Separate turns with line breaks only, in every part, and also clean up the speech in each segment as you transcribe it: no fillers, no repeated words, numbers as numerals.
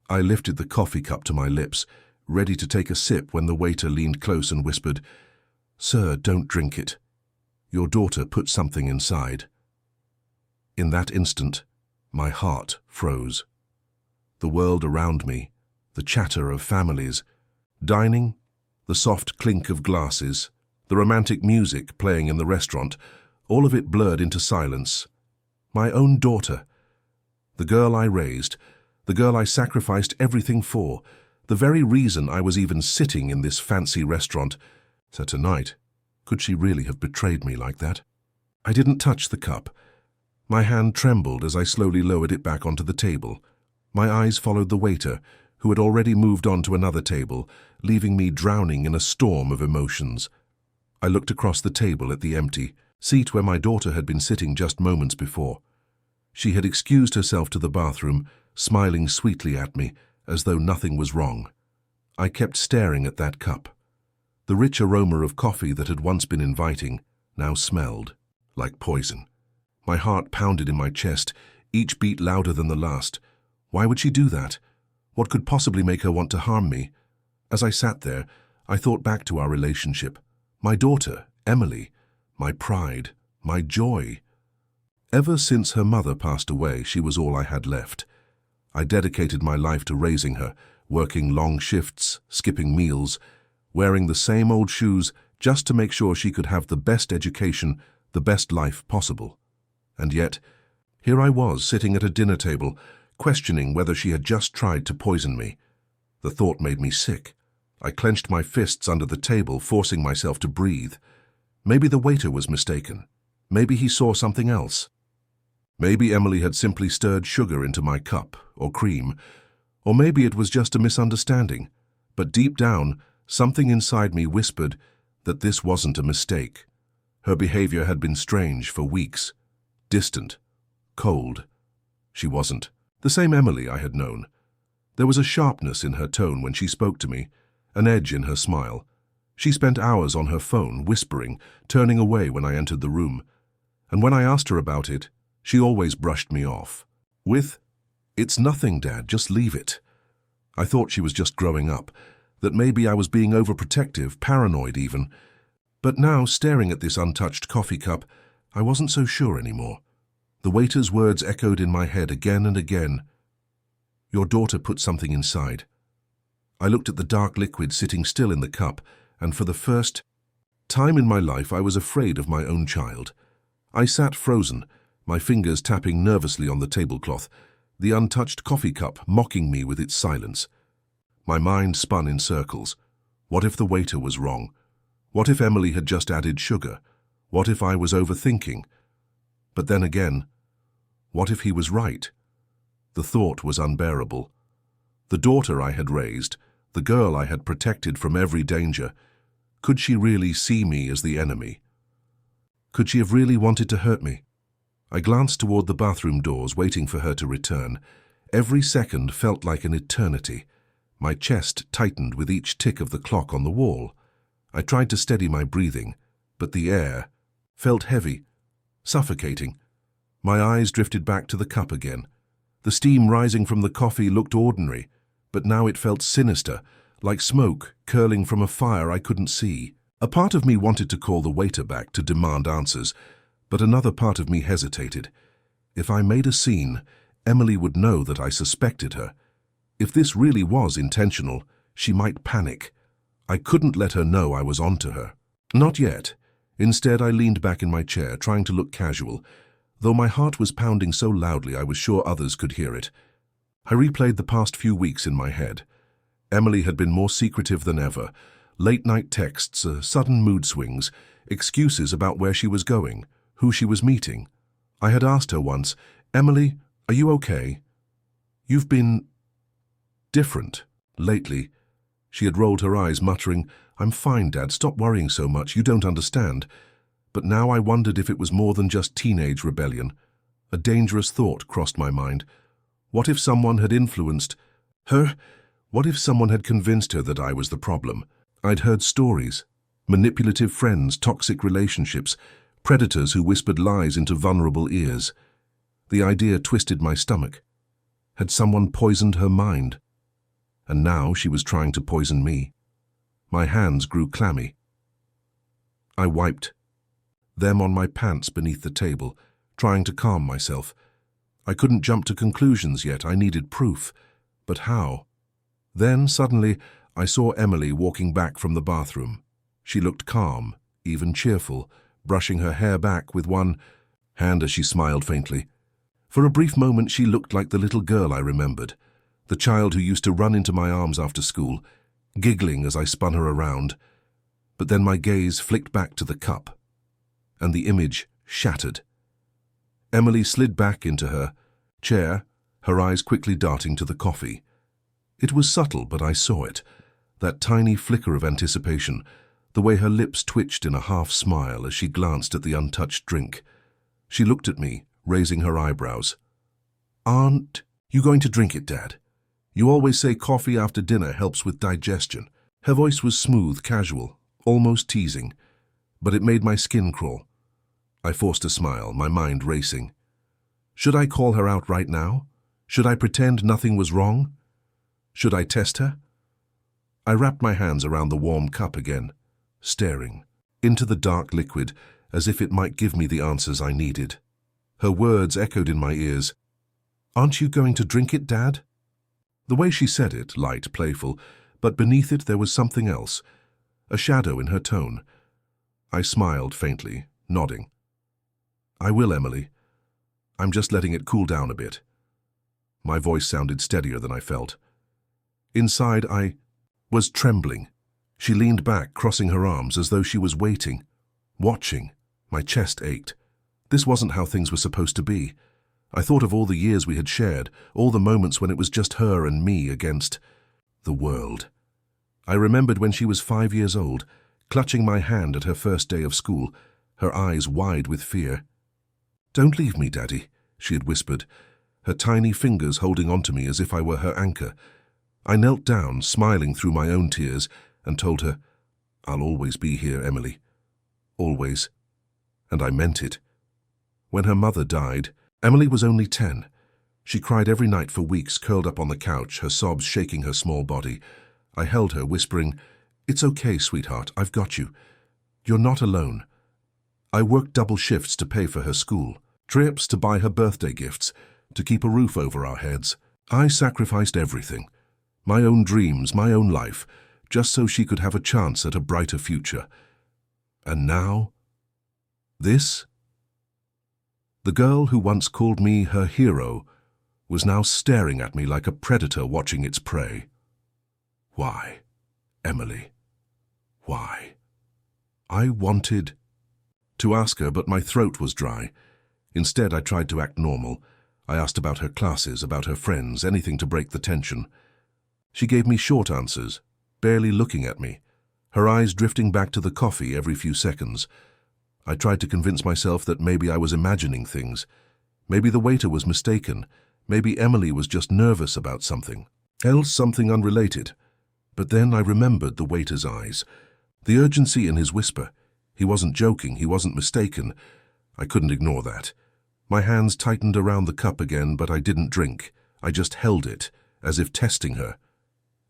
I lifted the coffee cup to my lips, ready to take a sip when the waiter leaned close and whispered, "Sir, don't drink it. Your daughter put something inside." In that instant, my heart froze. The world around me, the chatter of families, dining, the soft clink of glasses, the romantic music playing in the restaurant, all of it blurred into silence. My own daughter, the girl I raised, the girl I sacrificed everything for, the very reason I was even sitting in this fancy restaurant. So tonight, could she really have betrayed me like that? I didn't touch the cup. My hand trembled as I slowly lowered it back onto the table. My eyes followed the waiter, who had already moved on to another table, leaving me drowning in a storm of emotions. I looked across the table at the empty seat where my daughter had been sitting just moments before. She had excused herself to the bathroom, smiling sweetly at me, as though nothing was wrong. I kept staring at that cup. The rich aroma of coffee that had once been inviting now smelled like poison. My heart pounded in my chest, each beat louder than the last. Why would she do that? What could possibly make her want to harm me? As I sat there, I thought back to our relationship. My daughter, Emily, my pride, my joy. Ever since her mother passed away, she was all I had left. I dedicated my life to raising her, working long shifts, skipping meals, wearing the same old shoes just to make sure she could have the best education, the best life possible. And yet, here I was sitting at a dinner table, questioning whether she had just tried to poison me. The thought made me sick. I clenched my fists under the table, forcing myself to breathe. Maybe the waiter was mistaken. Maybe he saw something else. Maybe Emily had simply stirred sugar into my cup, or cream, or maybe it was just a misunderstanding. But deep down, something inside me whispered that this wasn't a mistake. Her behavior had been strange for weeks. Distant, cold. She wasn't the same Emily I had known. There was a sharpness in her tone when she spoke to me, an edge in her smile. She spent hours on her phone, whispering, turning away when I entered the room. And when I asked her about it, she always brushed me off. With, "It's nothing, Dad, just leave it." I thought she was just growing up, that maybe I was being overprotective, paranoid even. But now, staring at this untouched coffee cup, I wasn't so sure anymore. The waiter's words echoed in my head again and again. "Your daughter put something inside." I looked at the dark liquid sitting still in the cup, and for the first time in my life I was afraid of my own child. I sat frozen, my fingers tapping nervously on the tablecloth, the untouched coffee cup mocking me with its silence. My mind spun in circles. What if the waiter was wrong? What if Emily had just added sugar? What if I was overthinking? But then again, what if he was right? The thought was unbearable. The daughter I had raised, the girl I had protected from every danger, could she really see me as the enemy? Could she have really wanted to hurt me? I glanced toward the bathroom doors, waiting for her to return. Every second felt like an eternity. My chest tightened with each tick of the clock on the wall. I tried to steady my breathing, but the air felt heavy, suffocating. My eyes drifted back to the cup again. The steam rising from the coffee looked ordinary, but now it felt sinister, like smoke curling from a fire I couldn't see. A part of me wanted to call the waiter back to demand answers, but another part of me hesitated. If I made a scene, Emily would know that I suspected her. If this really was intentional, she might panic. I couldn't let her know I was onto her. Not yet. Instead, I leaned back in my chair, trying to look casual, though my heart was pounding so loudly I was sure others could hear it. I replayed the past few weeks in my head. Emily had been more secretive than ever. Late-night texts, sudden mood swings, excuses about where she was going, who she was meeting. I had asked her once, "Emily, are you okay? You've been different lately." She had rolled her eyes, muttering, "I'm fine, Dad, stop worrying so much, you don't understand." But now I wondered if it was more than just teenage rebellion. A dangerous thought crossed my mind. What if someone had influenced her? What if someone had convinced her that I was the problem? I'd heard stories. Manipulative friends, toxic relationships, predators who whispered lies into vulnerable ears. The idea twisted my stomach. Had someone poisoned her mind? and now she was trying to poison me. My hands grew clammy. I wiped them on my pants beneath the table, trying to calm myself. I couldn't jump to conclusions yet. I needed proof. But how? Then, suddenly, I saw Emily walking back from the bathroom. She looked calm, even cheerful, brushing her hair back with one hand as she smiled faintly. For a brief moment, she looked like the little girl I remembered, the child who used to run into my arms after school, giggling as I spun her around. But then my gaze flicked back to the cup, and the image shattered. Emily slid back into her chair, her eyes quickly darting to the coffee. It was subtle, but I saw it, that tiny flicker of anticipation, the way her lips twitched in a half-smile as she glanced at the untouched drink. She looked at me, raising her eyebrows. "Aren't you going to drink it, Dad? You always say coffee after dinner helps with digestion." Her voice was smooth, casual, almost teasing, but it made my skin crawl. I forced a smile, my mind racing. Should I call her out right now? Should I pretend nothing was wrong? Should I test her? I wrapped my hands around the warm cup again, staring into the dark liquid as if it might give me the answers I needed. Her words echoed in my ears. "Aren't you going to drink it, Dad?" The way she said it, light, playful, but beneath it there was something else, a shadow in her tone. I smiled faintly, nodding. "I will, Emily. I'm just letting it cool down a bit." My voice sounded steadier than I felt. Inside, I was trembling. She leaned back, crossing her arms as though she was waiting, watching. My chest ached. This wasn't how things were supposed to be. I thought of all the years we had shared, all the moments when it was just her and me against the world. I remembered when she was 5 years old, clutching my hand at her first day of school, her eyes wide with fear. "Don't leave me, Daddy," she had whispered, her tiny fingers holding onto me as if I were her anchor. I knelt down, smiling through my own tears, and told her, "I'll always be here, Emily. Always." And I meant it. When her mother died, Emily was only 10. She cried every night for weeks, curled up on the couch, her sobs shaking her small body. I held her, whispering, "It's okay, sweetheart, I've got you. You're not alone." I worked double shifts to pay for her school, trips to buy her birthday gifts, to keep a roof over our heads. I sacrificed everything, my own dreams, my own life, just so she could have a chance at a brighter future. And now, this? The girl who once called me her hero was now staring at me like a predator watching its prey. Why, Emily? Why? I wanted to ask her, but my throat was dry. Instead, I tried to act normal. I asked about her classes, about her friends, anything to break the tension. She gave me short answers, barely looking at me, her eyes drifting back to the coffee every few seconds. I tried to convince myself that maybe I was imagining things. Maybe the waiter was mistaken. Maybe Emily was just nervous about something else, something unrelated. But then I remembered the waiter's eyes, the urgency in his whisper. He wasn't joking, he wasn't mistaken. I couldn't ignore that. My hands tightened around the cup again, but I didn't drink. I just held it, as if testing her.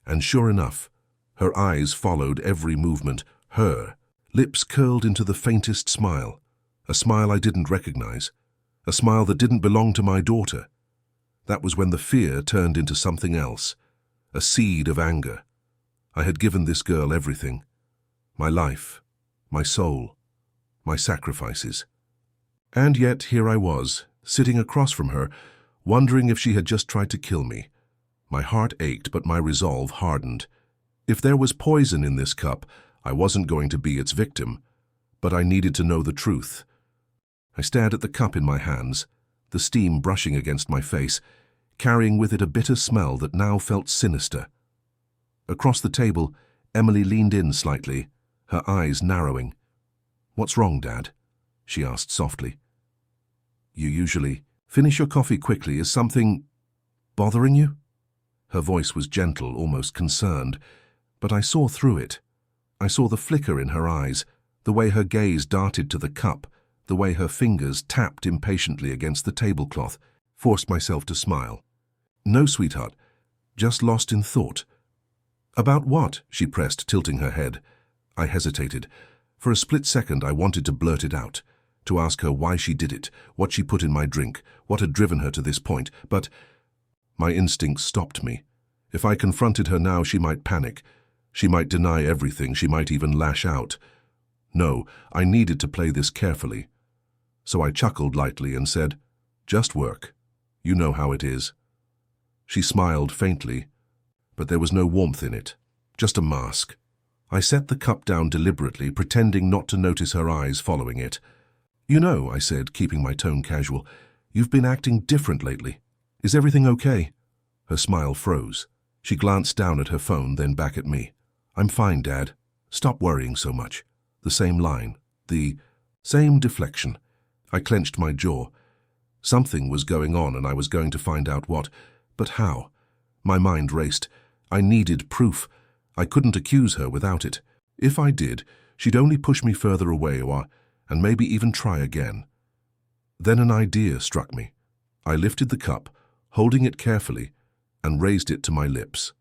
And sure enough, her eyes followed every movement. Her lips curled into the faintest smile, a smile I didn't recognize, a smile that didn't belong to my daughter. That was when the fear turned into something else, a seed of anger. I had given this girl everything, my life, my soul, my sacrifices. And yet here I was, sitting across from her, wondering if she had just tried to kill me. My heart ached, but my resolve hardened. If there was poison in this cup, I wasn't going to be its victim, but I needed to know the truth. I stared at the cup in my hands, the steam brushing against my face, carrying with it a bitter smell that now felt sinister. Across the table, Emily leaned in slightly, her eyes narrowing. "What's wrong, Dad?" she asked softly. "You usually finish your coffee quickly. Is something bothering you?" Her voice was gentle, almost concerned, but I saw through it. I saw the flicker in her eyes, the way her gaze darted to the cup, the way her fingers tapped impatiently against the tablecloth. Forced myself to smile. "No, sweetheart, just lost in thought," About what? She pressed, tilting her head. I hesitated. For a split second I wanted to blurt it out, to ask her why she did it, what she put in my drink, what had driven her to this point, but my instincts stopped me. If I confronted her now, she might panic. She might deny everything, she might even lash out. No, I needed to play this carefully. So I chuckled lightly and said, "Just work. You know how it is." She smiled faintly, but there was no warmth in it, just a mask. I set the cup down deliberately, pretending not to notice her eyes following it. "You know," I said, keeping my tone casual, "you've been acting different lately. Is everything okay?" Her smile froze. She glanced down at her phone, then back at me. "I'm fine, Dad. Stop worrying so much." The same line, the same deflection. I clenched my jaw. Something was going on and I was going to find out what, but how? My mind raced. I needed proof. I couldn't accuse her without it. If I did, she'd only push me further away and maybe even try again. Then an idea struck me. I lifted the cup, holding it carefully, and raised it to my lips.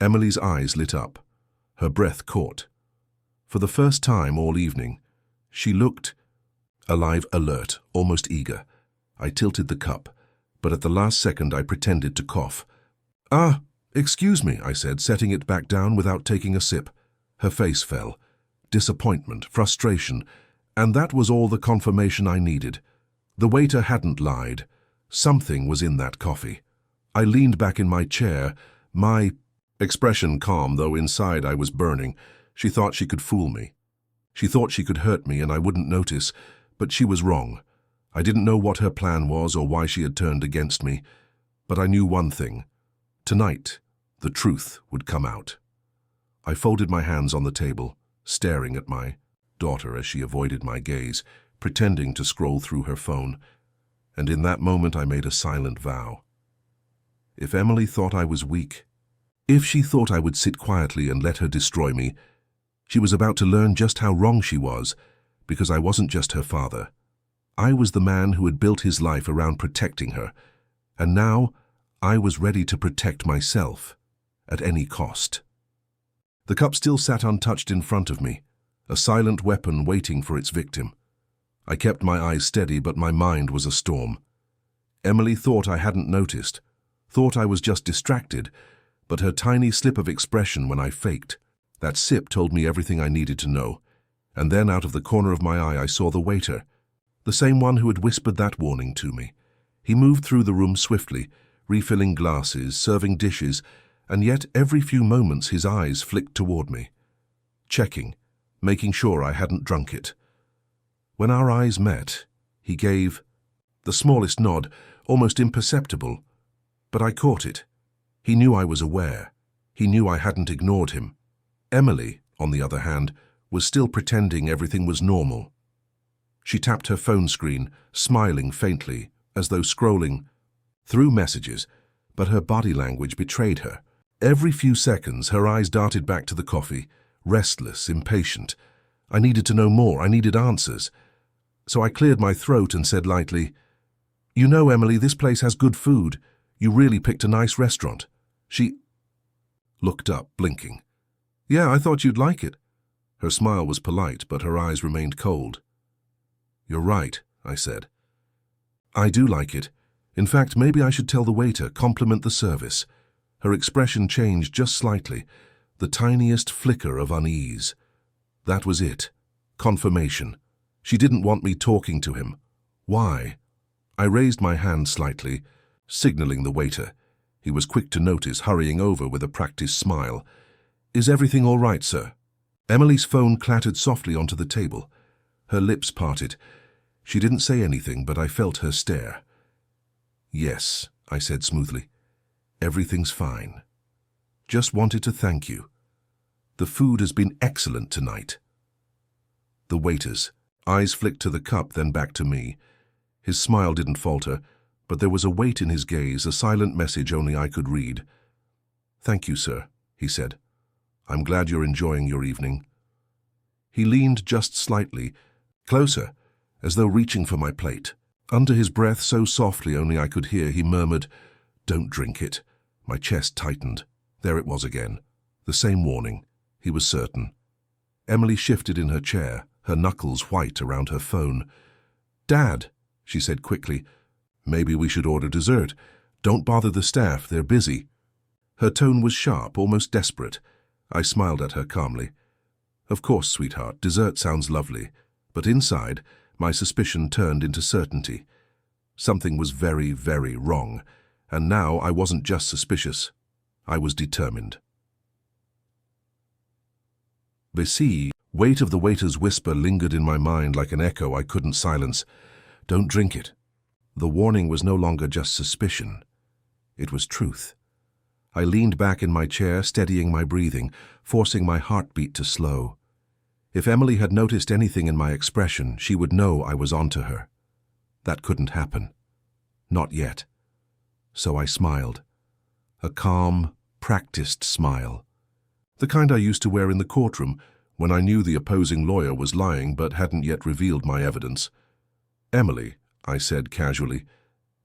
Emily's eyes lit up. Her breath caught. For the first time all evening, she looked alive, alert, almost eager. I tilted the cup, but at the last second I pretended to cough. "Ah, excuse me," I said, setting it back down without taking a sip. Her face fell. Disappointment, frustration, and that was all the confirmation I needed. The waiter hadn't lied. Something was in that coffee. I leaned back in my chair, my expression calm, though inside I was burning. She thought she could fool me. She thought she could hurt me and I wouldn't notice, but she was wrong. I didn't know what her plan was or why she had turned against me, but I knew one thing. Tonight, the truth would come out. I folded my hands on the table, staring at my daughter as she avoided my gaze, pretending to scroll through her phone, and in that moment I made a silent vow. If Emily thought I was weak, if she thought I would sit quietly and let her destroy me, she was about to learn just how wrong she was, because I wasn't just her father. I was the man who had built his life around protecting her, and now I was ready to protect myself at any cost. The cup still sat untouched in front of me, a silent weapon waiting for its victim. I kept my eyes steady, but my mind was a storm. Emily thought I hadn't noticed, thought I was just distracted, but her tiny slip of expression when I faked, that sip told me everything I needed to know. And then out of the corner of my eye I saw the waiter, the same one who had whispered that warning to me. He moved through the room swiftly, refilling glasses, serving dishes, and yet every few moments his eyes flicked toward me, checking, making sure I hadn't drunk it. When our eyes met, he gave the smallest nod, almost imperceptible, but I caught it. He knew I was aware. He knew I hadn't ignored him. Emily, on the other hand, was still pretending everything was normal. She tapped her phone screen, smiling faintly, as though scrolling through messages, but her body language betrayed her. Every few seconds, her eyes darted back to the coffee, restless, impatient. I needed to know more. I needed answers. So I cleared my throat and said lightly, "You know, Emily, this place has good food. You really picked a nice restaurant." She looked up, blinking. "Yeah, I thought you'd like it." Her smile was polite, but her eyes remained cold. "You're right," I said. "I do like it. In fact, maybe I should tell the waiter, compliment the service." Her expression changed just slightly, the tiniest flicker of unease. That was it. Confirmation. She didn't want me talking to him. Why? I raised my hand slightly, signaling the waiter. He was quick to notice, hurrying over with a practiced smile. "Is everything all right, sir?" Emily's phone clattered softly onto the table. Her lips parted. She didn't say anything, but I felt her stare. "Yes," I said smoothly. "Everything's fine. Just wanted to thank you. The food has been excellent tonight." The waiter's eyes flicked to the cup, then back to me. His smile didn't falter, but there was a weight in his gaze, a silent message only I could read. "Thank you, sir," he said. "I'm glad you're enjoying your evening." He leaned just slightly, closer, as though reaching for my plate. Under his breath, so softly only I could hear, he murmured, "Don't drink it." My chest tightened. There it was again. The same warning, he was certain. Emily shifted in her chair, her knuckles white around her phone. "Dad," she said quickly, "maybe we should order dessert. Don't bother the staff, they're busy." Her tone was sharp, almost desperate. I smiled at her calmly. "Of course, sweetheart, dessert sounds lovely." But inside, my suspicion turned into certainty. Something was very, very wrong, and now I wasn't just suspicious. I was determined. The weight of the waiter's whisper lingered in my mind like an echo I couldn't silence. "Don't drink it." The warning was no longer just suspicion. It was truth. I leaned back in my chair, steadying my breathing, forcing my heartbeat to slow. If Emily had noticed anything in my expression, she would know I was onto her. That couldn't happen. Not yet. So I smiled. A calm, practiced smile. The kind I used to wear in the courtroom when I knew the opposing lawyer was lying but hadn't yet revealed my evidence. "Emily," I said casually,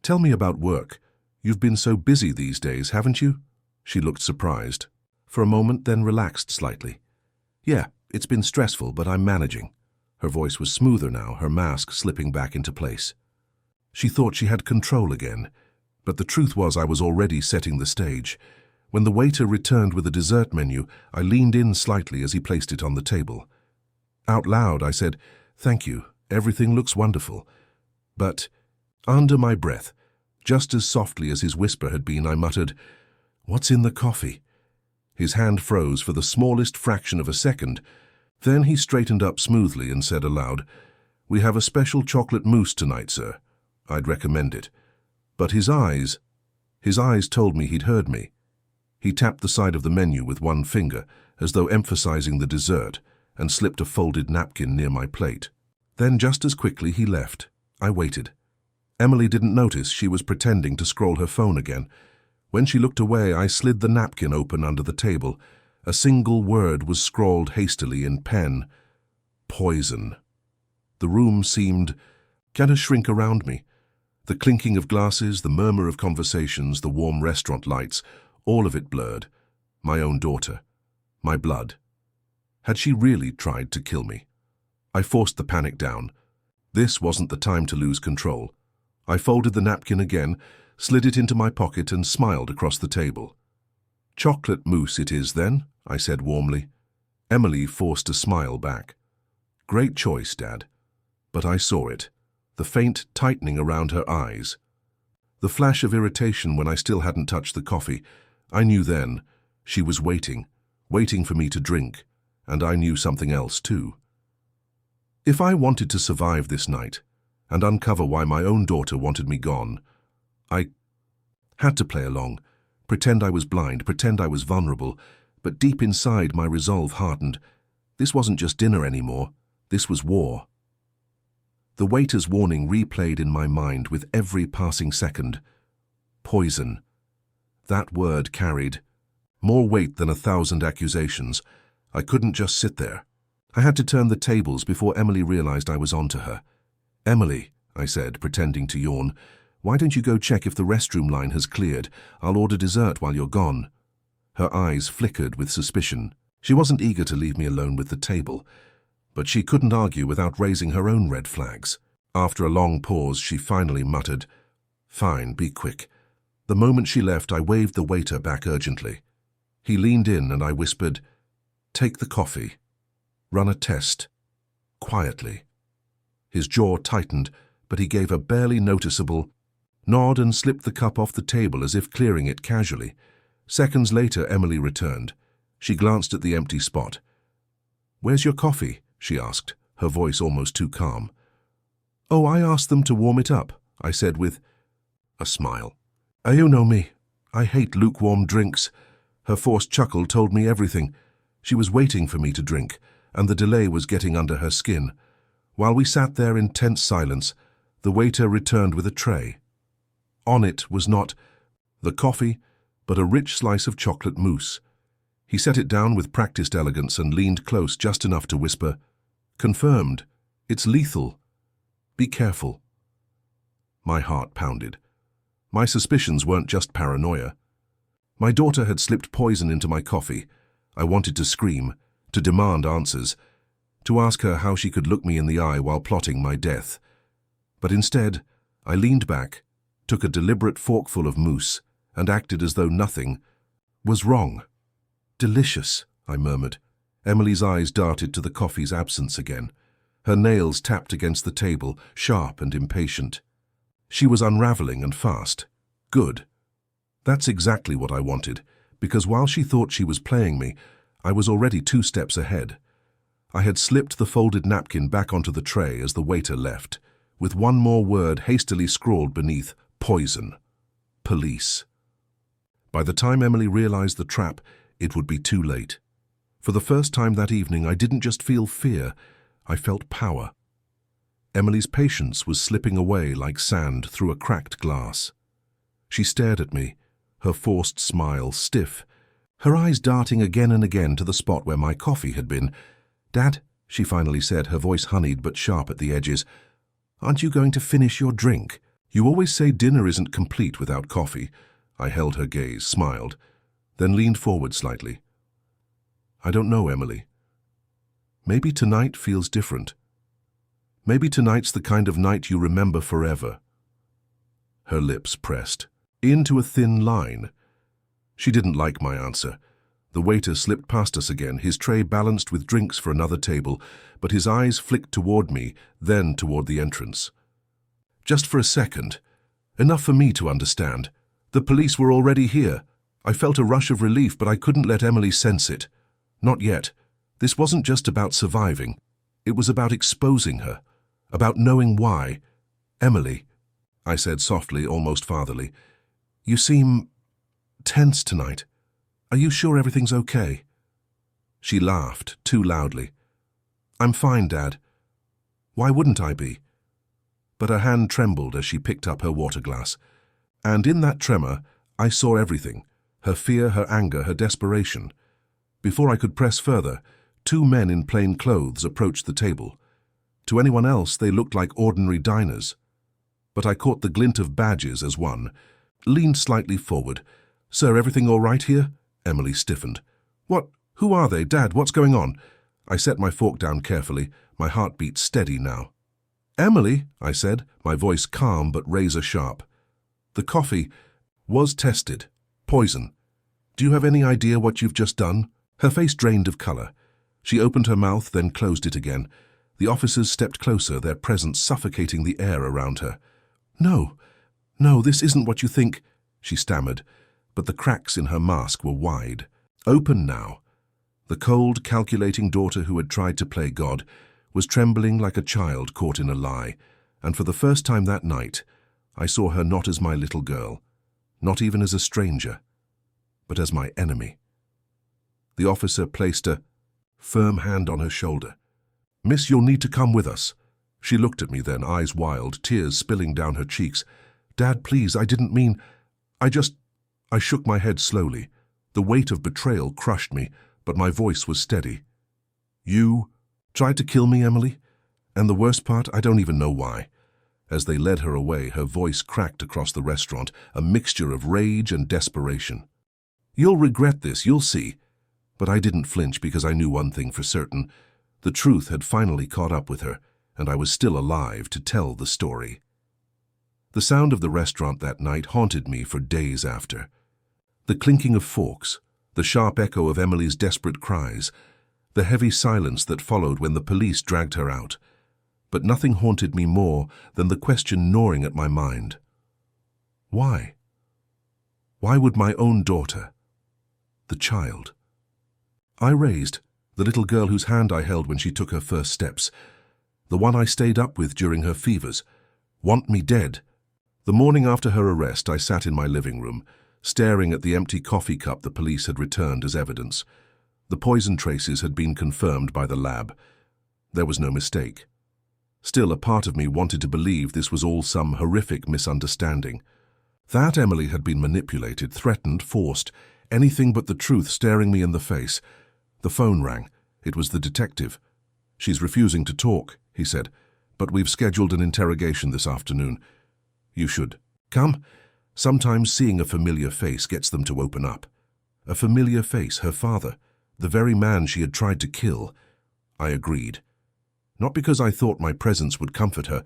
"tell me about work. You've been so busy these days, haven't you?" She looked surprised. For a moment, then relaxed slightly. "Yeah, it's been stressful, but I'm managing." Her voice was smoother now, her mask slipping back into place. She thought she had control again, but the truth was I was already setting the stage. When the waiter returned with a dessert menu, I leaned in slightly as he placed it on the table. Out loud, I said, "Thank you, everything looks wonderful." But, under my breath, just as softly as his whisper had been, I muttered, "What's in the coffee?" His hand froze for the smallest fraction of a second. Then he straightened up smoothly and said aloud, "We have a special chocolate mousse tonight, sir. I'd recommend it." But his eyes told me he'd heard me. He tapped the side of the menu with one finger, as though emphasizing the dessert, and slipped a folded napkin near my plate. Then just as quickly he left. I waited. Emily didn't notice she was pretending to scroll her phone again. When she looked away, I slid the napkin open under the table. A single word was scrawled hastily in pen. Poison. The room seemed to shrink around me. The clinking of glasses, the murmur of conversations, the warm restaurant lights, all of it blurred. My own daughter. My blood. Had she really tried to kill me? I forced the panic down. This wasn't the time to lose control. I folded the napkin again, slid it into my pocket and smiled across the table. "Chocolate mousse it is, then," I said warmly. Emily forced a smile back. "Great choice, Dad." But I saw it, the faint tightening around her eyes. The flash of irritation when I still hadn't touched the coffee. I knew then she was waiting for me to drink, and I knew something else too. If I wanted to survive this night and uncover why my own daughter wanted me gone, I had to play along, pretend I was blind, pretend I was vulnerable, but deep inside my resolve hardened. This wasn't just dinner anymore, this was war. The waiter's warning replayed in my mind with every passing second. Poison. That word carried more weight than 1,000 accusations. I couldn't just sit there. I had to turn the tables before Emily realized I was onto her. "Emily," I said, pretending to yawn, "why don't you go check if the restroom line has cleared? I'll order dessert while you're gone." Her eyes flickered with suspicion. She wasn't eager to leave me alone with the table, but she couldn't argue without raising her own red flags. After a long pause, she finally muttered, "Fine, be quick." The moment she left, I waved the waiter back urgently. He leaned in and I whispered, "Take the coffee. Run a test." Quietly. His jaw tightened, but he gave a barely noticeable nod and slipped the cup off the table as if clearing it casually. Seconds later, Emily returned. She glanced at the empty spot. "Where's your coffee?" she asked, her voice almost too calm. "Oh, I asked them to warm it up," I said with a smile. "You know me. I hate lukewarm drinks." Her forced chuckle told me everything. She was waiting for me to drink, and the delay was getting under her skin. While we sat there in tense silence, the waiter returned with a tray. On it was not the coffee, but a rich slice of chocolate mousse. He set it down with practiced elegance and leaned close just enough to whisper, "Confirmed. It's lethal. Be careful." My heart pounded. My suspicions weren't just paranoia. My daughter had slipped poison into my coffee. I wanted to scream, to demand answers, to ask her how she could look me in the eye while plotting my death. But instead, I leaned back, took a deliberate forkful of mousse, and acted as though nothing was wrong. "Delicious," I murmured. Emily's eyes darted to the coffee's absence again. Her nails tapped against the table, sharp and impatient. She was unraveling and fast. Good. That's exactly what I wanted, because while she thought she was playing me, I was already 2 steps ahead. I had slipped the folded napkin back onto the tray as the waiter left, with one more word hastily scrawled beneath: poison. Police. By the time Emily realized the trap, it would be too late. For the first time that evening, I didn't just feel fear, I felt power. Emily's patience was slipping away like sand through a cracked glass. She stared at me, her forced smile stiff, her eyes darting again and again to the spot where my coffee had been. "Dad," she finally said, her voice honeyed but sharp at the edges, "aren't you going to finish your drink? You always say dinner isn't complete without coffee." I held her gaze, smiled, then leaned forward slightly. "I don't know, Emily. Maybe tonight feels different. Maybe tonight's the kind of night you remember forever." Her lips pressed into a thin line. She didn't like my answer. The waiter slipped past us again, his tray balanced with drinks for another table, but his eyes flicked toward me, then toward the entrance. Just for a second. Enough for me to understand. The police were already here. I felt a rush of relief, but I couldn't let Emily sense it. Not yet. This wasn't just about surviving. It was about exposing her, about knowing why. "Emily," I said softly, almost fatherly, "you seem tense tonight. Are you sure everything's okay?" She laughed, too loudly. "I'm fine, Dad. Why wouldn't I be?" But her hand trembled as she picked up her water glass. And in that tremor, I saw everything: her fear, her anger, her desperation. Before I could press further, 2 men in plain clothes approached the table. To anyone else, they looked like ordinary diners. But I caught the glint of badges as one, leaned slightly forward. "Sir, everything all right here?" Emily stiffened. "What? Who are they? Dad, what's going on?" I set my fork down carefully, my heartbeat steady now. "Emily," I said, my voice calm but razor-sharp. "The coffee was tested. Poison. Do you have any idea what you've just done?" Her face drained of color. She opened her mouth, then closed it again. The officers stepped closer, their presence suffocating the air around her. No, this isn't what you think," she stammered, but the cracks in her mask were wide. Open now. The cold, calculating daughter who had tried to play God was trembling like a child caught in a lie, and for the first time that night, I saw her not as my little girl, not even as a stranger, but as my enemy. The officer placed a firm hand on her shoulder. "Miss, you'll need to come with us." She looked at me then, eyes wild, tears spilling down her cheeks. "Dad, please, I didn't mean... I shook my head slowly. The weight of betrayal crushed me, but my voice was steady. "You tried to kill me, Emily? And the worst part, I don't even know why." As they led her away, her voice cracked across the restaurant, a mixture of rage and desperation. "You'll regret this, you'll see." But I didn't flinch because I knew one thing for certain. The truth had finally caught up with her, and I was still alive to tell the story. The sound of the restaurant that night haunted me for days after. The clinking of forks, the sharp echo of Emily's desperate cries, the heavy silence that followed when the police dragged her out. But nothing haunted me more than the question gnawing at my mind. Why? Why would my own daughter, the child I raised, the little girl whose hand I held when she took her first steps, the one I stayed up with during her fevers, want me dead? The morning after her arrest, I sat in my living room, staring at the empty coffee cup the police had returned as evidence. The poison traces had been confirmed by the lab. There was no mistake. Still, a part of me wanted to believe this was all some horrific misunderstanding. That Emily had been manipulated, threatened, forced, anything but the truth staring me in the face. The phone rang. It was the detective. "She's refusing to talk," he said, "but we've scheduled an interrogation this afternoon. You should come." Sometimes seeing a familiar face gets them to open up. A familiar face, her father. The very man she had tried to kill. I agreed. Not because I thought my presence would comfort her,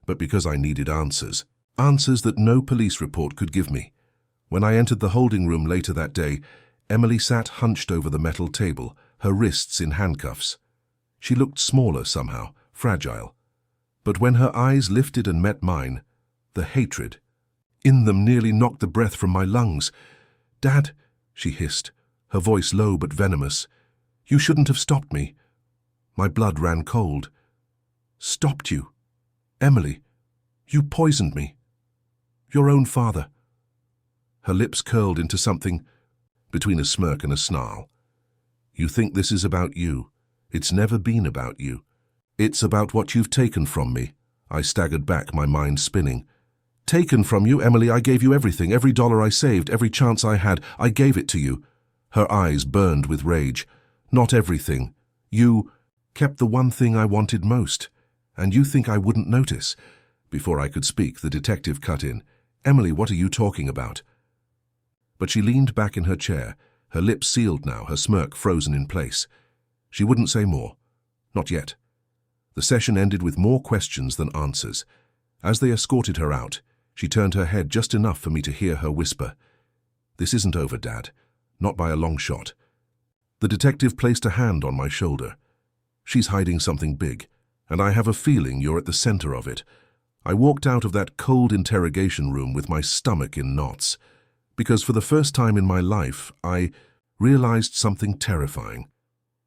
but because I needed answers. Answers that no police report could give me. When I entered the holding room later that day, Emily sat hunched over the metal table, her wrists in handcuffs. She looked smaller somehow, fragile. But when her eyes lifted and met mine, the hatred in them nearly knocked the breath from my lungs. "Dad," she hissed, her voice low but venomous, "you shouldn't have stopped me." My blood ran cold. "Stopped you? Emily, you poisoned me. Your own father." Her lips curled into something between a smirk and a snarl. "You think this is about you? It's never been about you. It's about what you've taken from me." I staggered back, my mind spinning. "Taken from you, Emily? I gave you everything, every dollar I saved, every chance I had. I gave it to you." Her eyes burned with rage. "Not everything. You kept the one thing I wanted most. And you think I wouldn't notice?" Before I could speak, the detective cut in. "Emily, what are you talking about?" But she leaned back in her chair, her lips sealed now, her smirk frozen in place. She wouldn't say more. Not yet. The session ended with more questions than answers. As they escorted her out, she turned her head just enough for me to hear her whisper, "This isn't over, Dad. Not by a long shot." The detective placed a hand on my shoulder. "She's hiding something big, and I have a feeling you're at the center of it." I walked out of that cold interrogation room with my stomach in knots, because for the first time in my life, I realized something terrifying.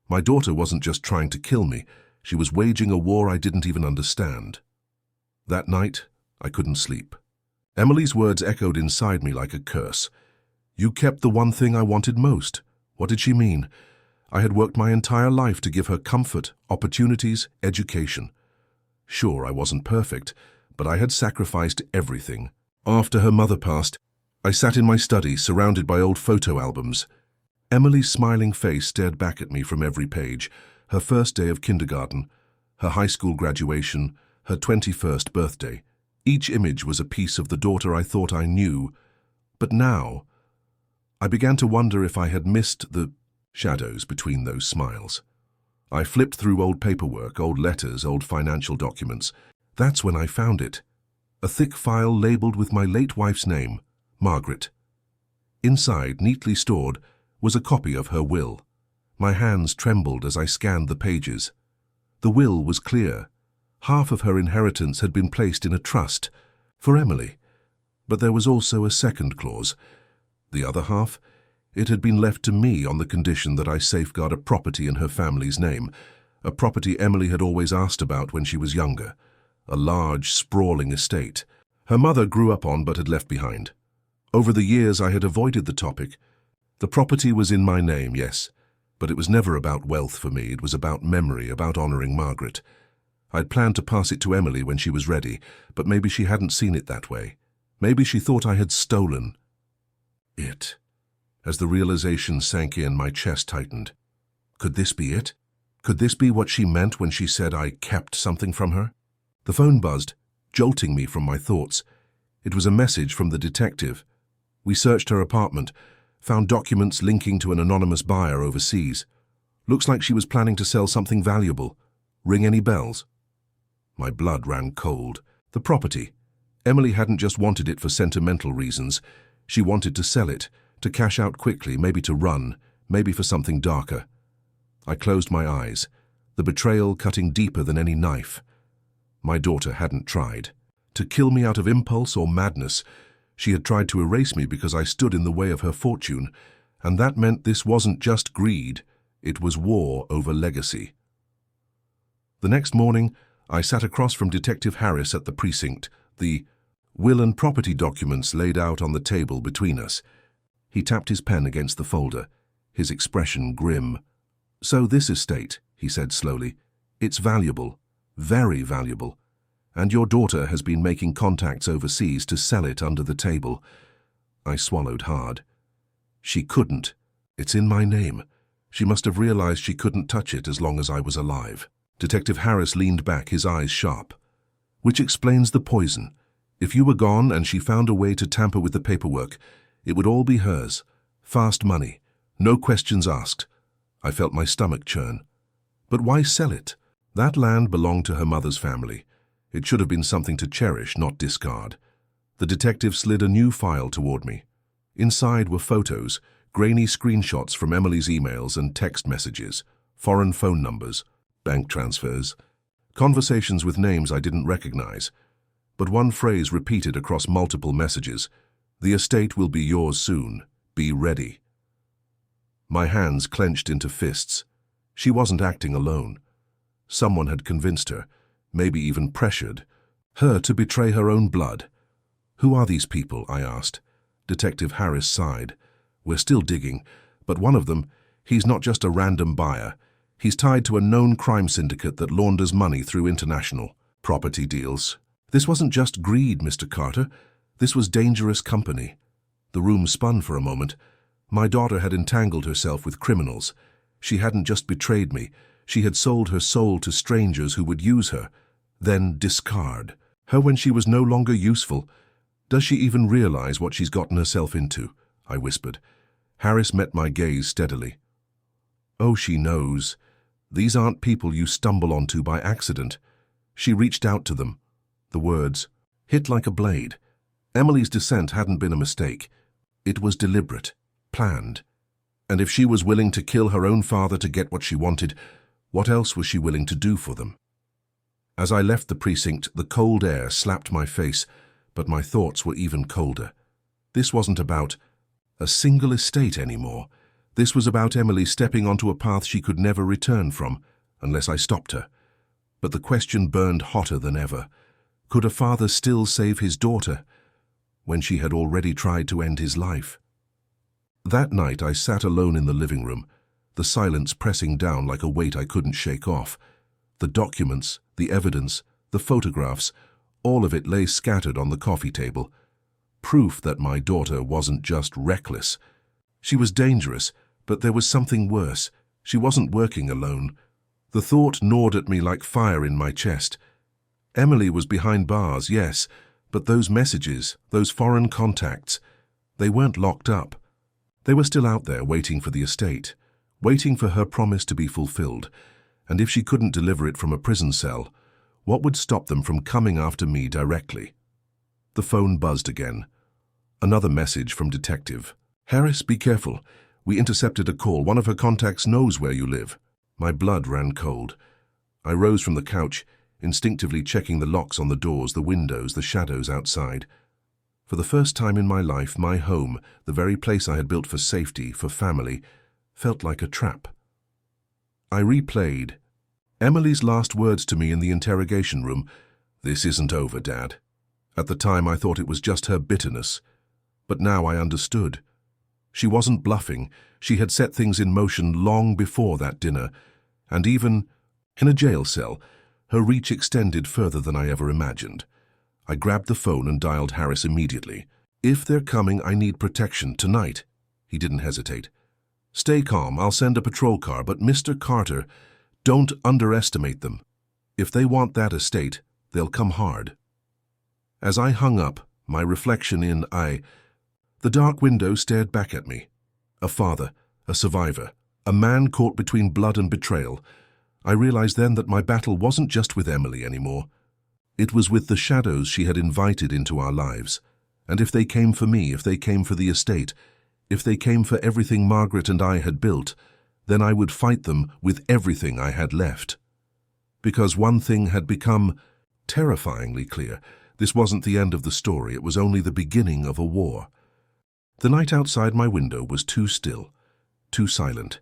My daughter wasn't just trying to kill me, she was waging a war I didn't even understand. That night, I couldn't sleep. Emily's words echoed inside me like a curse. "You kept the one thing I wanted most." What did she mean? I had worked my entire life to give her comfort, opportunities, education. Sure, I wasn't perfect, but I had sacrificed everything. After her mother passed, I sat in my study, surrounded by old photo albums. Emily's smiling face stared back at me from every page. Her first day of kindergarten, her high school graduation, her 21st birthday. Each image was a piece of the daughter I thought I knew. But now, I began to wonder if I had missed the shadows between those smiles. I flipped through old paperwork, old letters, old financial documents. That's when I found it. A thick file labeled with my late wife's name, Margaret. Inside, neatly stored, was a copy of her will. My hands trembled as I scanned the pages. The will was clear. Half of her inheritance had been placed in a trust for Emily. But there was also a second clause. The other half, it had been left to me on the condition that I safeguard a property in her family's name, a property Emily had always asked about when she was younger, a large, sprawling estate her mother grew up on but had left behind. Over the years I had avoided the topic. The property was in my name, yes, but it was never about wealth for me. It was about memory, about honoring Margaret. I'd planned to pass it to Emily when she was ready, but maybe she hadn't seen it that way. Maybe she thought I had stolen it. As the realization sank in, my chest tightened. Could this be it? Could this be what she meant when she said I kept something from her? The phone buzzed, jolting me from my thoughts. It was a message from the detective. We searched her apartment, found documents linking to an anonymous buyer overseas. Looks like she was planning to sell something valuable. Ring any bells? My blood ran cold. The property. Emily hadn't just wanted it for sentimental reasons. She wanted to sell it, to cash out quickly, maybe to run, maybe for something darker. I closed my eyes, the betrayal cutting deeper than any knife. My daughter hadn't tried to kill me out of impulse or madness. She had tried to erase me because I stood in the way of her fortune, and that meant this wasn't just greed, it was war over legacy. The next morning, I sat across from Detective Harris at the precinct, the will and property documents laid out on the table between us. He tapped his pen against the folder, his expression grim. "So this estate," he said slowly, "it's valuable, very valuable, and your daughter has been making contacts overseas to sell it under the table." I swallowed hard. She couldn't. It's in my name. She must have realized she couldn't touch it as long as I was alive. Detective Harris leaned back, his eyes sharp. "Which explains the poison. If you were gone and she found a way to tamper with the paperwork, it would all be hers. Fast money. No questions asked." I felt my stomach churn. But why sell it? That land belonged to her mother's family. It should have been something to cherish, not discard. The detective slid a new file toward me. Inside were photos, grainy screenshots from Emily's emails and text messages, foreign phone numbers, bank transfers, conversations with names I didn't recognize. But one phrase repeated across multiple messages: "The estate will be yours soon. Be ready." My hands clenched into fists. She wasn't acting alone. Someone had convinced her, maybe even pressured, her to betray her own blood. "Who are these people?" I asked. Detective Harris sighed. "We're still digging, but one of them, he's not just a random buyer. He's tied to a known crime syndicate that launders money through international property deals. This wasn't just greed, Mr. Carter. This was dangerous company." The room spun for a moment. My daughter had entangled herself with criminals. She hadn't just betrayed me. She had sold her soul to strangers who would use her, then discard her when she was no longer useful. "Does she even realize what she's gotten herself into?" I whispered. Harris met my gaze steadily. "Oh, she knows. These aren't people you stumble onto by accident." She reached out to them. The words hit like a blade. Emily's descent hadn't been a mistake. It was deliberate, planned. And if she was willing to kill her own father to get what she wanted, what else was she willing to do for them? As I left the precinct, the cold air slapped my face, but my thoughts were even colder. This wasn't about a single estate anymore. This was about Emily stepping onto a path she could never return from, unless I stopped her. But the question burned hotter than ever. Could a father still save his daughter when she had already tried to end his life? That night I sat alone in the living room, the silence pressing down like a weight I couldn't shake off. The documents, the evidence, the photographs, all of it lay scattered on the coffee table. Proof that my daughter wasn't just reckless. She was dangerous, but there was something worse. She wasn't working alone. The thought gnawed at me like fire in my chest. Emily was behind bars, yes, but those messages, those foreign contacts, they weren't locked up. They were still out there waiting for the estate, waiting for her promise to be fulfilled. And if she couldn't deliver it from a prison cell, what would stop them from coming after me directly? The phone buzzed again. Another message from Detective. "Harris, be careful. We intercepted a call. One of her contacts knows where you live." My blood ran cold. I rose from the couch, instinctively checking the locks on the doors, the windows, the shadows outside. For the first time in my life, my home, the very place I had built for safety, for family, felt like a trap. I replayed Emily's last words to me in the interrogation room. "This isn't over, Dad." At the time, I thought it was just her bitterness. But now I understood. She wasn't bluffing. She had set things in motion long before that dinner. And even in a jail cell, her reach extended further than I ever imagined. I grabbed the phone and dialed Harris immediately. "If they're coming, I need protection tonight." He didn't hesitate. "Stay calm. I'll send a patrol car, but Mr. Carter, don't underestimate them. If they want that estate, they'll come hard." As I hung up, my reflection in the dark window stared back at me. A father, a survivor, a man caught between blood and betrayal. I realized then that my battle wasn't just with Emily anymore. It was with the shadows she had invited into our lives. And if they came for me, if they came for the estate, if they came for everything Margaret and I had built, then I would fight them with everything I had left. Because one thing had become terrifyingly clear. This wasn't the end of the story. It was only the beginning of a war. The night outside my window was too still, too silent.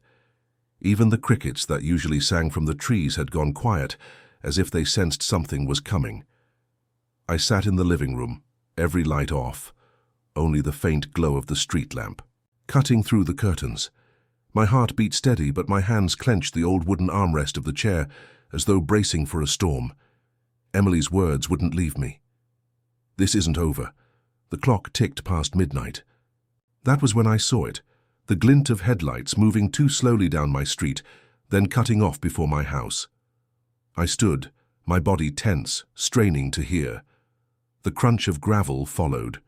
Even the crickets that usually sang from the trees had gone quiet, as if they sensed something was coming. I sat in the living room, every light off, only the faint glow of the street lamp, cutting through the curtains. My heart beat steady, but my hands clenched the old wooden armrest of the chair, as though bracing for a storm. Emily's words wouldn't leave me. "This isn't over." The clock ticked past midnight. That was when I saw it, the glint of headlights moving too slowly down my street, then cutting off before my house. I stood, my body tense, straining to hear. The crunch of gravel followed.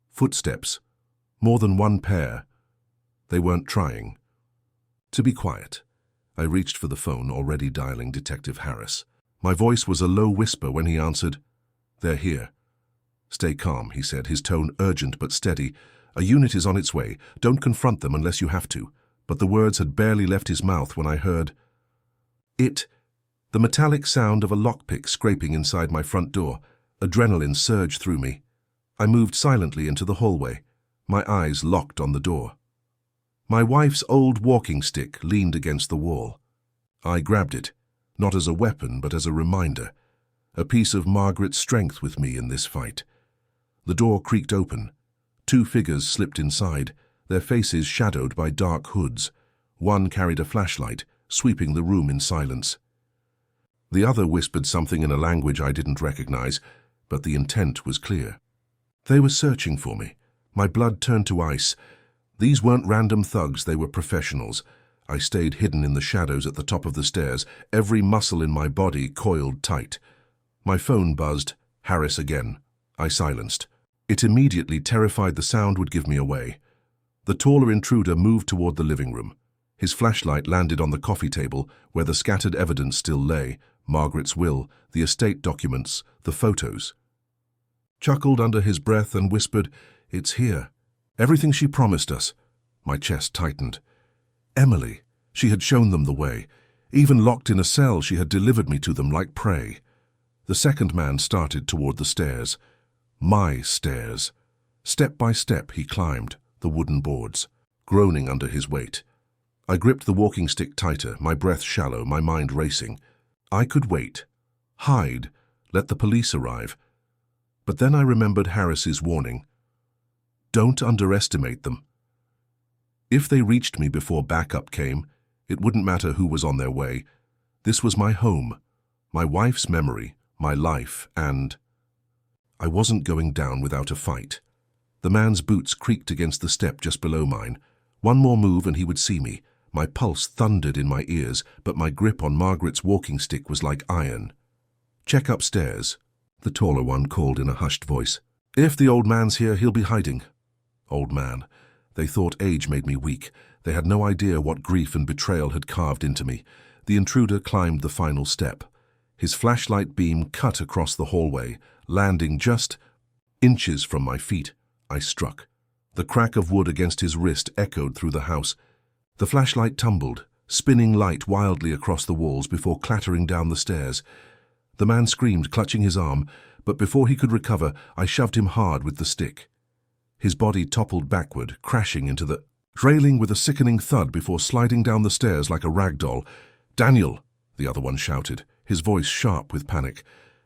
Footsteps, more than one pair. They weren't trying. To be quiet. I reached for the phone, already dialing Detective Harris. My voice was a low whisper when he answered. "They're here." "Stay calm," he said, his tone urgent but steady. "A unit is on its way. Don't confront them unless you have to." But the words had barely left his mouth when I heard the metallic sound of a lockpick scraping inside my front door. Adrenaline surged through me. I moved silently into the hallway, my eyes locked on the door. My wife's old walking stick leaned against the wall. I grabbed it, not as a weapon but as a reminder, a piece of Margaret's strength with me in this fight. The door creaked open. Two figures slipped inside, their faces shadowed by dark hoods. One carried a flashlight, sweeping the room in silence. The other whispered something in a language I didn't recognize, but the intent was clear. They were searching for me. My blood turned to ice. These weren't random thugs, they were professionals. I stayed hidden in the shadows at the top of the stairs, every muscle in my body coiled tight. My phone buzzed. Harris again. I silenced. It immediately terrified the sound would give me away. The taller intruder moved toward the living room. His flashlight landed on the coffee table, where the scattered evidence still lay. Margaret's will, the estate documents, the photos. Chuckled under his breath and whispered, "It's here. Everything she promised us." My chest tightened. Emily. She had shown them the way. Even locked in a cell, she had delivered me to them like prey. The second man started toward the stairs. My stairs. Step by step he climbed, the wooden boards, groaning under his weight. I gripped the walking stick tighter, my breath shallow, my mind racing. I could wait, hide, let the police arrive. But then I remembered Harris's warning. Don't underestimate them. If they reached me before backup came, it wouldn't matter who was on their way. This was my home, my wife's memory, my life, and I wasn't going down without a fight. The man's boots creaked against the step just below mine. One more move and he would see me. My pulse thundered in my ears, but my grip on Margaret's walking stick was like iron. "Check upstairs," the taller one called in a hushed voice. "If the old man's here, he'll be hiding." Old man. They thought age made me weak. They had no idea what grief and betrayal had carved into me. The intruder climbed the final step. His flashlight beam cut across the hallway, landing just inches from my feet. I struck. The crack of wood against his wrist echoed through the house. The flashlight tumbled, spinning light wildly across the walls before clattering down the stairs. The man screamed, clutching his arm, but before he could recover, I shoved him hard with the stick. His body toppled backward, crashing into the railing with a sickening thud before sliding down the stairs like a rag doll. "Daniel!" the other one shouted, his voice sharp with panic.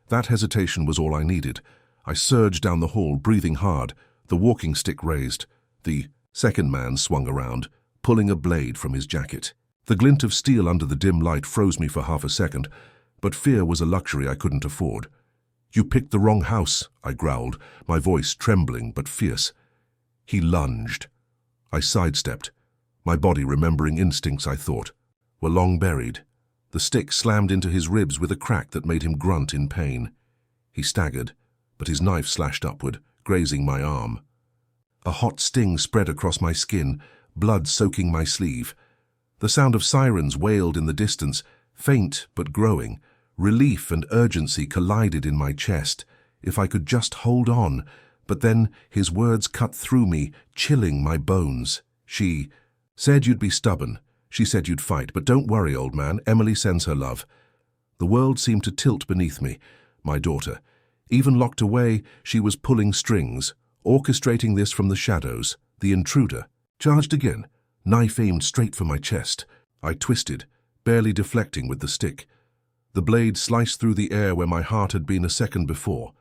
That hesitation was all I needed. I surged down the hall, breathing hard, the walking stick raised. The second man swung around, pulling a blade from his jacket. The glint of steel under the dim light froze me for half a second, but fear was a luxury I couldn't afford. "You picked the wrong house," I growled, my voice trembling but fierce. He lunged. I sidestepped, my body remembering instincts I thought were long buried. The stick slammed into his ribs with a crack that made him grunt in pain. He staggered, but his knife slashed upward, grazing my arm. A hot sting spread across my skin, blood soaking my sleeve. The sound of sirens wailed in the distance, faint but growing. Relief and urgency collided in my chest. If I could just hold on. But then his words cut through me, chilling my bones. "She said you'd be stubborn. She said you'd fight. But don't worry, old man. Emily sends her love." The world seemed to tilt beneath me. My daughter. Even locked away, she was pulling strings, orchestrating this from the shadows. The intruder charged again, knife aimed straight for my chest. I twisted, barely deflecting with the stick. The blade sliced through the air where my heart had been a second before.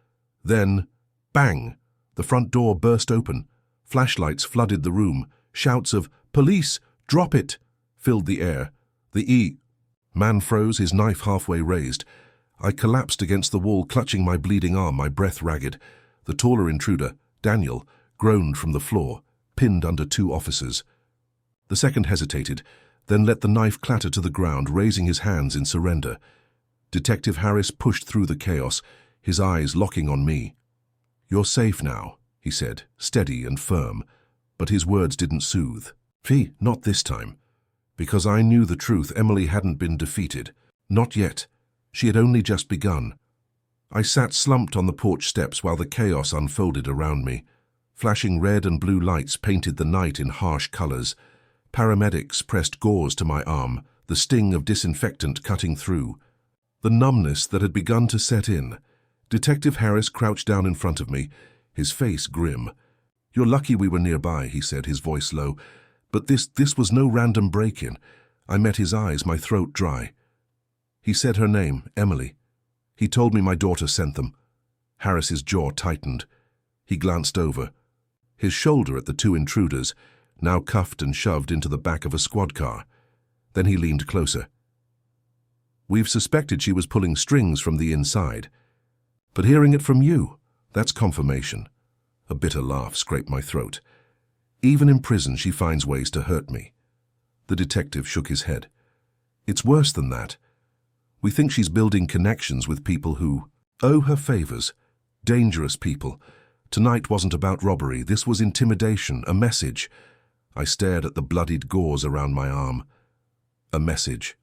Then, bang! The front door burst open. Flashlights flooded the room. Shouts of, "Police! Drop it!" filled the air. The man froze, his knife halfway raised. I collapsed against the wall, clutching my bleeding arm, my breath ragged. The taller intruder, Daniel, groaned from the floor, pinned under two officers. The second hesitated, then let the knife clatter to the ground, raising his hands in surrender. Detective Harris pushed through the chaos, his eyes locking on me. "You're safe now," he said, steady and firm, but his words didn't soothe. "Not this time." Because I knew the truth, Emily hadn't been defeated. Not yet. She had only just begun. I sat slumped on the porch steps while the chaos unfolded around me. Flashing red and blue lights painted the night in harsh colors. Paramedics pressed gauze to my arm, the sting of disinfectant cutting through. The numbness that had begun to set in. Detective Harris crouched down in front of me, his face grim. "You're lucky we were nearby," he said, his voice low. "But this was no random break-in." I met his eyes, my throat dry. He said her name, Emily. He told me my daughter sent them. Harris's jaw tightened. He glanced over. His shoulder at the two intruders, now cuffed and shoved into the back of a squad car. Then he leaned closer. "We've suspected she was pulling strings from the inside. But hearing it from you, that's confirmation." A bitter laugh scraped my throat. "Even in prison, she finds ways to hurt me." The detective shook his head. "It's worse than that. We think she's building connections with people who owe her favors. Dangerous people. Tonight wasn't about robbery. This was intimidation, a message." I stared at the bloodied gauze around my arm. A message.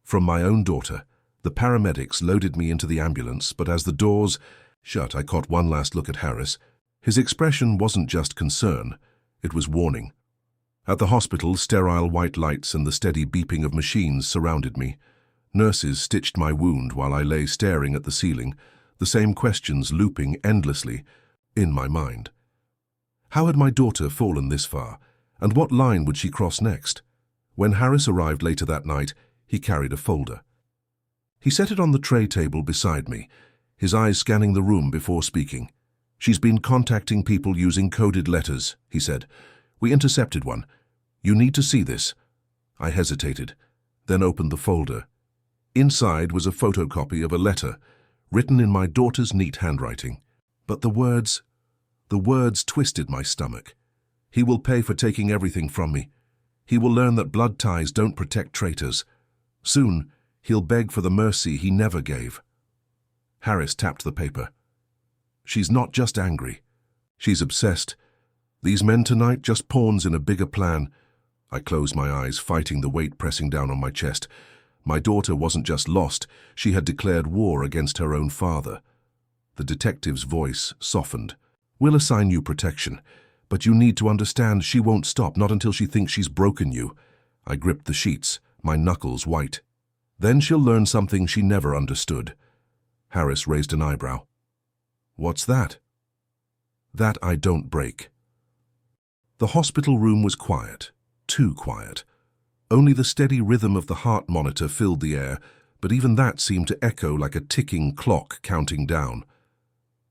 From my own daughter. The paramedics loaded me into the ambulance, but as the doors shut, I caught one last look at Harris. His expression wasn't just concern, it was warning. At the hospital, sterile white lights and the steady beeping of machines surrounded me. Nurses stitched my wound while I lay staring at the ceiling, the same questions looping endlessly in my mind. How had my daughter fallen this far, and what line would she cross next? When Harris arrived later that night, he carried a folder. He set it on the tray table beside me, his eyes scanning the room before speaking. "She's been contacting people using coded letters," he said. "We intercepted one. You need to see this." I hesitated, then opened the folder. Inside was a photocopy of a letter, written in my daughter's neat handwriting. But the words twisted my stomach. "He will pay for taking everything from me. He will learn that blood ties don't protect traitors. Soon, he'll beg for the mercy he never gave." Harris tapped the paper. "She's not just angry. She's obsessed. These men tonight just pawns in a bigger plan." I closed my eyes, fighting the weight pressing down on my chest. My daughter wasn't just lost, she had declared war against her own father. The detective's voice softened. "We'll assign you protection, but you need to understand she won't stop, not until she thinks she's broken you." I gripped the sheets, my knuckles white. "Then she'll learn something she never understood." Harris raised an eyebrow. "What's that?" "That I don't break." The hospital room was quiet, too quiet. Only the steady rhythm of the heart monitor filled the air, but even that seemed to echo like a ticking clock counting down.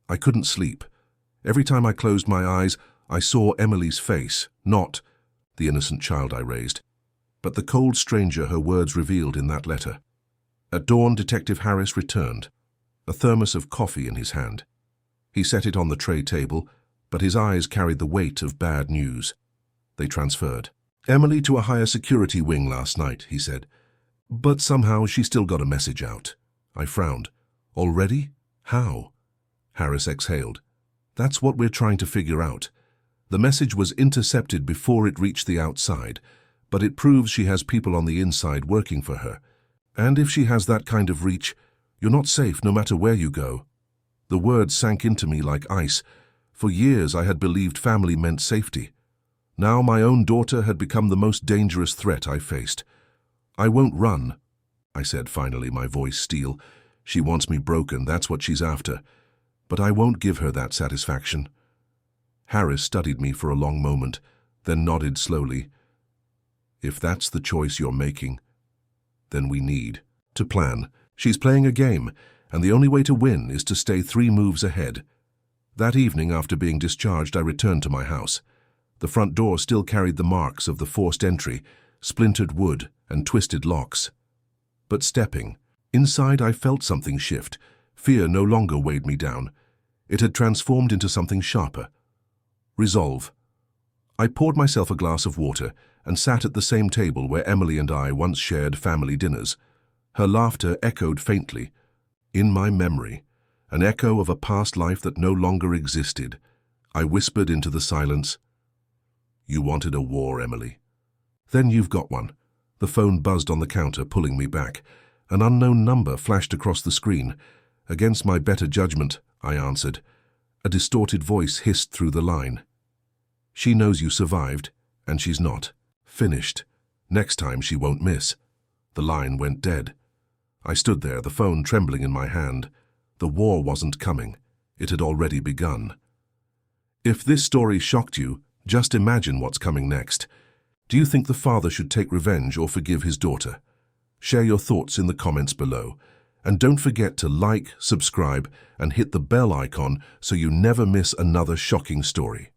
I couldn't sleep. Every time I closed my eyes, I saw Emily's face, not the innocent child I raised, but the cold stranger her words revealed in that letter. At dawn, Detective Harris returned, a thermos of coffee in his hand. He set it on the tray table, but his eyes carried the weight of bad news. They transferred. "Emily to a higher security wing last night," he said. "But somehow she still got a message out." I frowned. "Already? How?" Harris exhaled. "That's what we're trying to figure out. The message was intercepted before it reached the outside, but it proves she has people on the inside working for her. And if she has that kind of reach, you're not safe no matter where you go." The words sank into me like ice. For years I had believed family meant safety. Now my own daughter had become the most dangerous threat I faced. "I won't run," I said finally, my voice steel. "She wants me broken, that's what she's after. But I won't give her that satisfaction." Harris studied me for a long moment, then nodded slowly. "If that's the choice you're making, then we need to plan. She's playing a game, and the only way to win is to stay 3 moves ahead." That evening, after being discharged, I returned to my house. The front door still carried the marks of the forced entry, splintered wood and twisted locks. But stepping inside, I felt something shift. Fear no longer weighed me down. It had transformed into something sharper. Resolve. I poured myself a glass of water and sat at the same table where Emily and I once shared family dinners. Her laughter echoed faintly. In my memory, an echo of a past life that no longer existed. I whispered into the silence, "You wanted a war, Emily. Then you've got one. The phone buzzed on the counter, pulling me back. An unknown number flashed across the screen. Against my better judgment, I answered. A distorted voice hissed through the line. She knows you survived, and she's not. Finished. Next time she won't miss. The line went dead. I stood there, the phone trembling in my hand. The war wasn't coming. It had already begun. If this story shocked you, just imagine what's coming next. Do you think the father should take revenge or forgive his daughter? Share your thoughts in the comments below. And don't forget to like, subscribe, and hit the bell icon so you never miss another shocking story.